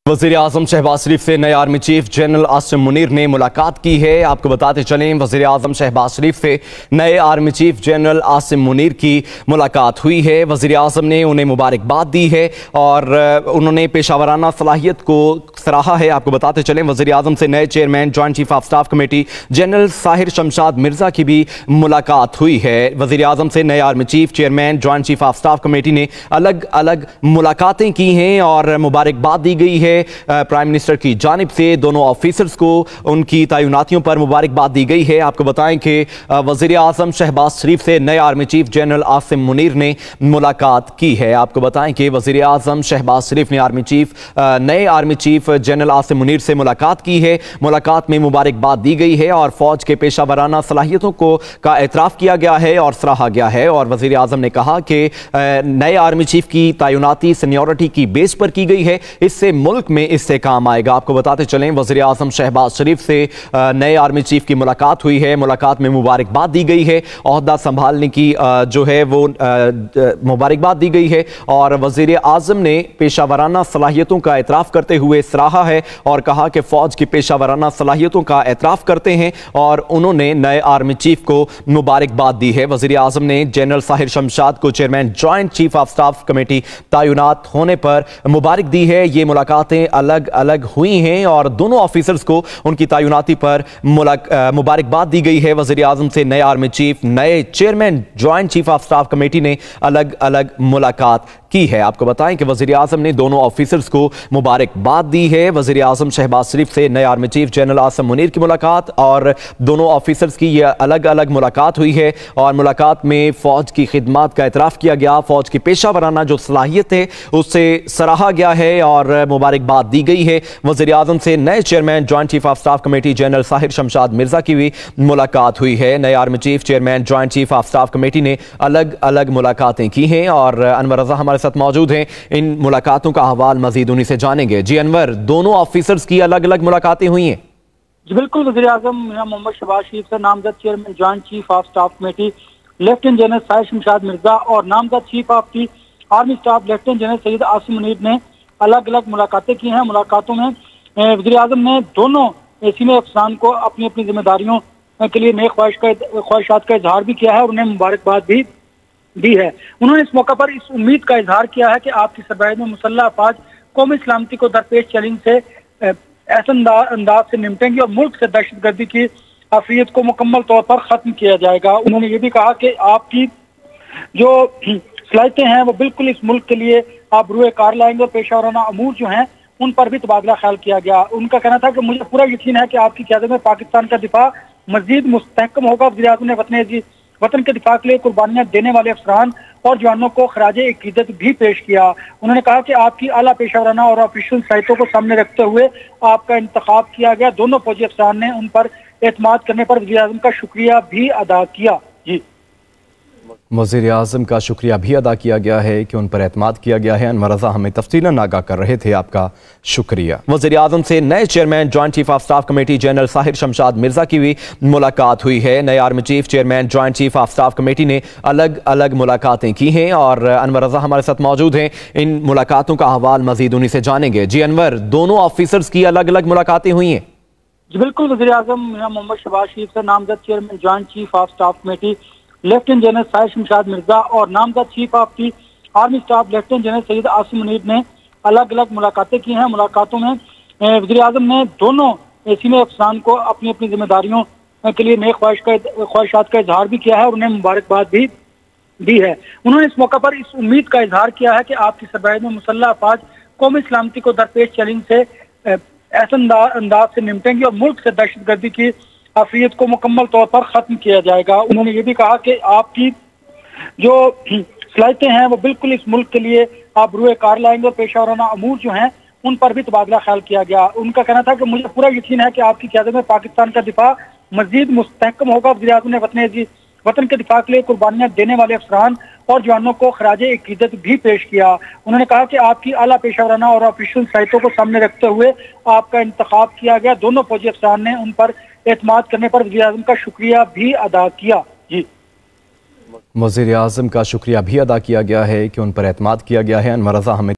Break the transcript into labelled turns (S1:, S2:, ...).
S1: वज़ीर-ए-आज़म शहबाज शरीफ से नए army chief general Asim Munir ने मुलाकात की है। आपको बताते चलें, वज़ीर-ए-आज़म शहबाज शरीफ से नए army chief general Asim Munir की मुलाकात हुई है। वज़ीर-ए-आज़म ने उन्हें मुबारकबाद दी है और उन्होंने पेशावराना सलाहियत को सराहा है। आपको बताते चलें, वज़ीर-ए-आज़म से नए chairman joint chief of staff committee general Sahir Shamshad Mirza की भी मुलाकात हुई है। वज़ीर-ए-आज़म से नए army chief chairman joint chief of staff committee ने अलग अलग मुलाकातें की हैं और मुबारकबाद दी गई है। प्राइम मिनिस्टर की जानिब से दोनों ऑफिसर्स को उनकी तैनातियों पर मुबारकबाद दी गई है। आपको बताएं कि वज़ीर-ए-आज़म शहबाज शरीफ से नए army chief general Asim Munir ने मुलाकात की है। आपको बताएं कि वज़ीर-ए-आज़म शहबाज शरीफ ने नए army chief general Asim Munir से मुलाकात की है। मुलाकात में मुबारकबाद दी गई है और फौज के पेशावराना सलाहियतों का एतराफ़ किया गया है और सराहा गया है। और वज़ीर-ए-आज़म ने कहा कि नए आर्मी चीफ की तैनाती सीनियरिटी की बेस पर की गई है, इससे मुल्क में इससे काम आएगा। आपको बताते चलें, वज़ीर-ए-आज़म शहबाज शरीफ से नए आर्मी चीफ की मुलाकात हुई है। मुलाकात में मुबारकबाद दी गई है, ओहदा संभालने की जो है वो मुबारकबाद दी गई है और वज़ीर-ए-आज़म ने पेशावराना सलाहियतों का एतराफ़ करते हुए सराहा है और कहा कि फ़ौज की पेशावराना सलाहियतों का एतराफ़ करते हैं और उन्होंने नए आर्मी चीफ को मुबारकबाद दी है। वज़ीर-ए-आज़म ने जनरल साहिर शमशाद को chairman joint chief of staff committee तैनात होने पर मुबारक दी है। ये मुलाकातें अलग अलग हुई हैं और दोनों ऑफिसर्स को उनकी तैनाती पर मुबारकबाद दी गई है। वज़ीर-ए-आज़म से नए आर्मी चीफ नए chairman joint chief of staff committee ने अलग अलग मुलाकात की है। आपको बताएं कि वज़ीर-ए-आज़म ने दोनों ऑफिसर्स को मुबारकबाद दी है। वज़ीर-ए-आज़म शहबाज शरीफ से नए army chief general Asim Munir की मुलाकात और दोनों ऑफिसर्स की यह अलग अलग मुलाकात हुई है और मुलाकात में फ़ौज की खिदमत का एतराफ़ किया गया, फ़ौज की पेशावराना जो सलाहियत है उससे सराहा गया है और मुबारकबाद दी गई है। वज़ीर-ए-आज़म से नए chairman joint chief of staff committee general Sahir Shamshad Mirza की भी मुलाकात हुई है। नए army chief chairman joint chief of staff committee ने अलग अलग मुलाकातें की हैं और अनवर रज़ा हमारे साथ मौजूद हैं। इन मुलाकातों का अहवाल मजीद उन्हीं से जानेंगे। जी अनवर, दोनों ऑफिसर्स की अलग अलग मुलाकातें हुई हैं?
S2: जी बिल्कुल, वज़ीर-ए-आज़म मोहम्मद शहबाज शरीफ से नामजद chairman joint chief of staff committee lieutenant general Sahir Shamshad Mirza और नामजद chief of the army staff lieutenant general Syed Asim Munir ने अलग अलग मुलाकातें की हैं। मुलाकातों में वज़ीर-ए-आज़म ने दोनों सीनियर अफसरान को अपनी अपनी जिम्मेदारियों के लिए नए ख्वाहिशात का इजहार भी किया है और उन्हें मुबारकबाद भी दी है। उन्होंने इस मौका पर इस उम्मीद का इजहार किया है कि आपकी सरबराही में मुसल्लह अफवाज कौमी सलामती को दरपेश चैलेंज से ऐसे अंदाज से निपटेंगी और मुल्क से दहशतगर्दी की आफियत को मुकम्मल तौर पर खत्म किया जाएगा। उन्होंने ये भी कहा कि आपकी जो सलाहियतें हैं वो बिल्कुल इस मुल्क के लिए आप रूए कार लाएंगे और पेशावराना अमूर जो हैं उन पर भी तबादला ख्याल किया गया। उनका कहना था कि मुझे पूरा यकीन है कि आपकी क़यादत में पाकिस्तान का दिफा मजीद मुस्तहकम होगा। वज़ीर-ए-आज़म ने वतन के दिफा के लिए कुर्बानियां देने वाले अफसरान और जवानों को खराजे अकीदत भी पेश किया। उन्होंने कहा कि आपकी आला पेशावराना और ऑफिशियल साइटों को सामने रखते हुए आपका इंतखाब किया गया। दोनों फौजी अफसरान ने उन पर एतमाद करने पर वज़ीर-ए-आज़म का शुक्रिया भी अदा किया। जी,
S1: वज़ीर-ए-आज़म का शुक्रिया भी अदा किया गया है कि उन पर एतमाद किया गया है। अनवर रज़ा हमें तफ़सीलन आगाह कर रहे थे, आपका शुक्रिया। वज़ीर-ए-आज़म से नए chairman joint chief of staff committee general Sahir Shamshad Mirza की भी मुलाकात हुई है। नए army chief chairman joint chief of staff committee ने अलग अलग मुलाकातें की हैं और अनवर रज़ा हमारे साथ मौजूद हैं। इन मुलाकातों का अहवाल मजीद उन्हीं से जानेंगे। जी अनवर, दोनों ऑफिसर्स की अलग अलग मुलाकातें हुई हैं?
S2: जी बिल्कुल, वज़ीर-ए-आज़म मोहम्मद शहबाज शरीफ से नामजद chairman joint chief of staff committee lieutenant general Sahir Shamshad Mirza और नामजद chief of the army staff lieutenant general Syed Asim Munir ने अलग अलग मुलाकातें की हैं। मुलाकातों में वज़ीर-ए-आज़म ने दोनों सीनियर अफसरान को अपनी अपनी जिम्मेदारियों के लिए नए ख्वाहिशात का इजहार भी किया है और उन्हें मुबारकबाद भी दी है। उन्होंने इस मौका पर इस उम्मीद का इजहार किया है कि आपकी सरबराही में मुसल्लह अफवाज कौमी सलामती को दरपेश चैलेंज से ऐसे अंदाज से निपटेंगी और मुल्क से दहशतगर्दी की आफियत को मुकम्मल तौर पर खत्म किया जाएगा। उन्होंने ये भी कहा कि आपकी जो सलाहियतें हैं वो बिल्कुल इस मुल्क के लिए आप रूए कार लाएंगे और पेशावराना अमूर जो हैं उन पर भी तबादला ख्याल किया गया। उनका कहना था कि मुझे पूरा यकीन है कि आपकी क़यादत में पाकिस्तान का दिफा मजीद मुस्तहकम होगा। वज़ीर-ए-आज़म ने वतन के दिफा के लिए कुर्बानियां देने वाले अफसरान और जवानों को खराजे अकीदत भी पेश किया। उन्होंने कहा कि आपकी आला पेशावराना और ऑफिशियल साइटों को सामने रखते हुए आपका इंतखाब किया गया। दोनों फौजी अफसरान ने उन पर एतमाद करने पर वज़ीर-ए-आज़म का शुक्रिया भी अदा किया। जी,
S1: वज़ीर-ए-आज़म का शुक्रिया भी अदा किया गया है कि उन पर एतमाद किया गया है। अनवर रज़ा हमें